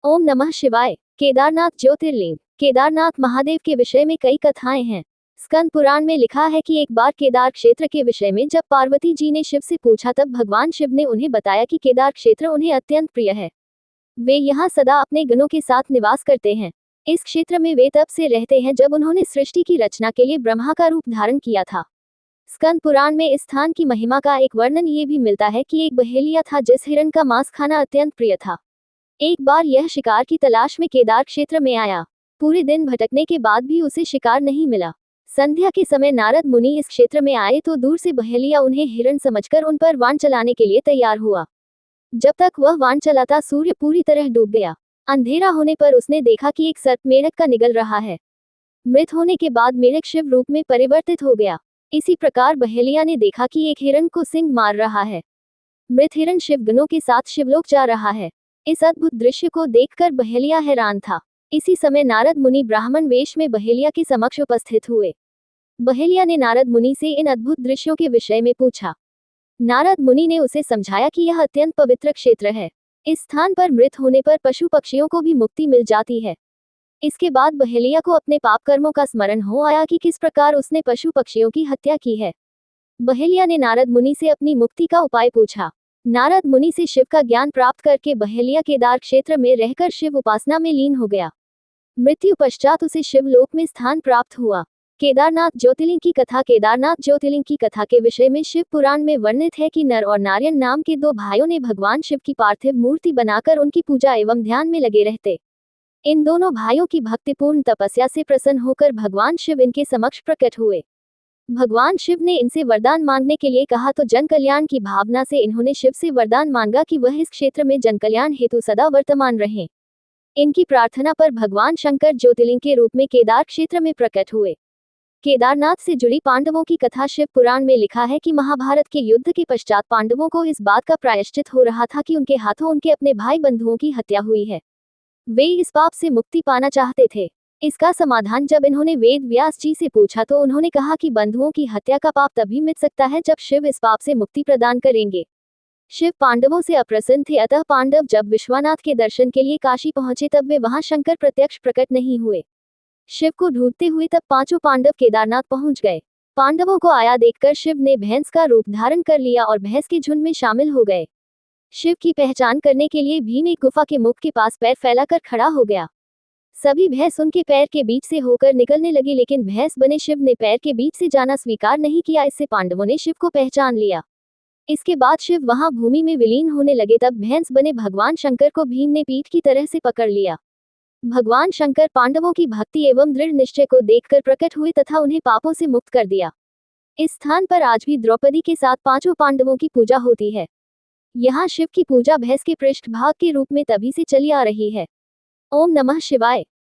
ओम नमः शिवाय। केदारनाथ ज्योतिर्लिंग। केदारनाथ महादेव के विषय में कई कथाएं हैं। स्कंद पुराण में लिखा है कि एक बार केदार क्षेत्र के विषय में जब पार्वती जी ने शिव से पूछा तब भगवान शिव ने उन्हें बताया कि केदार क्षेत्र उन्हें अत्यंत प्रिय है। वे यहाँ सदा अपने गणों के साथ निवास करते हैं। इस क्षेत्र में वे तब से रहते हैं जब उन्होंने सृष्टि की रचना के लिए ब्रह्मा का रूप धारण किया था। स्कंद पुराण में इस स्थान की महिमा का एक वर्णन ये भी मिलता है कि एक बहेलिया था जिस हिरण का मांस खाना अत्यंत प्रिय था। एक बार यह शिकार की तलाश में केदार क्षेत्र में आया। पूरे दिन भटकने के बाद भी उसे शिकार नहीं मिला। संध्या के समय नारद मुनि इस क्षेत्र में आए तो दूर से बहेलिया उन्हें हिरण समझकर उन पर वाण चलाने के लिए तैयार हुआ। जब तक वह वाण चलाता सूर्य पूरी तरह डूब गया। अंधेरा होने पर उसने देखा कि एक सर्प मेढक का निगल रहा है। मृत होने के बाद मेढक शिव रूप में परिवर्तित हो गया। इसी प्रकार बहेलिया ने देखा कि एक हिरण को सिंह मार रहा है। मृत हिरण शिवगणों के साथ शिवलोक जा रहा है। इस अद्भुत दृश्य को देखकर बहेलिया हैरान था। इसी समय नारद मुनि ब्राह्मण वेश में बहेलिया के समक्ष उपस्थित हुए। बहेलिया ने नारद मुनि से इन अद्भुत दृश्यों के विषय में पूछा। नारद मुनि ने उसे समझाया कि यह अत्यंत पवित्र क्षेत्र है। इस स्थान पर मृत होने पर पशु पक्षियों को भी मुक्ति मिल जाती है। इसके बाद बहेलिया को अपने पाप कर्मों का स्मरण हो आया कि किस प्रकार उसने पशु पक्षियों की हत्या की है। बहेलिया ने नारद मुनि से अपनी मुक्ति का उपाय पूछा। नारद मुनि से शिव का ज्ञान प्राप्त करके बहेलिया केदार क्षेत्र में रहकर शिव उपासना में लीन हो गया। मृत्यु पश्चात उसे शिवलोक में स्थान प्राप्त हुआ। केदारनाथ ज्योतिर्लिंग की कथा। केदारनाथ ज्योतिर्लिंग की कथा के विषय में शिव पुराण में वर्णित है कि नर और नारायण नाम के दो भाइयों ने भगवान शिव की पार्थिव मूर्ति बनाकर उनकी पूजा एवं ध्यान में लगे रहते। इन दोनों भाइयों की भक्तिपूर्ण तपस्या से प्रसन्न होकर भगवान शिव इनके समक्ष प्रकट हुए। भगवान शिव ने इनसे वरदान मांगने के लिए कहा तो जन कल्याण की भावना से इन्होंने शिव से वरदान मांगा कि वह इस क्षेत्र में जन कल्याण हेतु सदा वर्तमान रहें। इनकी प्रार्थना पर भगवान शंकर ज्योतिर्लिंग के रूप में केदार क्षेत्र में प्रकट हुए। केदारनाथ से जुड़ी पांडवों की कथा। शिव पुराण में लिखा है कि महाभारत के युद्ध के पश्चात पांडवों को इस बात का प्रायश्चित हो रहा था कि उनके हाथों उनके अपने भाई बंधुओं की हत्या हुई है। वे इस पाप से मुक्ति पाना चाहते थे। इसका समाधान जब इन्होंने वेद व्यास जी से पूछा तो उन्होंने कहा कि बंधुओं की हत्या का पाप तभी मिट सकता है जब शिव इस पाप से मुक्ति प्रदान करेंगे। शिव पांडवों से अप्रसन्न थे, अतः पांडव जब विश्वनाथ के दर्शन के लिए काशी पहुंचे तब वे वहां शंकर प्रत्यक्ष प्रकट नहीं हुए। शिव को ढूंढते हुए तब पांचों पांडव केदारनाथ पहुंच गए। पांडवों को आया देखकर शिव ने भैंस का रूप धारण कर लिया और भैंस के झुंड में शामिल हो गए। शिव की पहचान करने के लिए भीम एक गुफा के मुख के पास पैर फैलाकर खड़ा हो गया। सभी भैंस उनके पैर के बीच से होकर निकलने लगी, लेकिन भैंस बने शिव ने पैर के बीच से जाना स्वीकार नहीं किया। इससे पांडवों ने शिव को पहचान लिया। इसके बाद शिव वहां भूमि में विलीन होने लगे। तब भैंस बने भगवान शंकर को भीम ने पीठ की तरह से पकड़ लिया। भगवान शंकर पांडवों की भक्ति एवं दृढ़ निश्चय को देखकर प्रकट हुए तथा उन्हें पापों से मुक्त कर दिया। इस स्थान पर आज भी द्रौपदी के साथ पांचों पांडवों की पूजा होती है। यहाँ शिव की पूजा भैंस के पृष्ठभाग के रूप में तभी से चली आ रही है। ओम नमः शिवाय।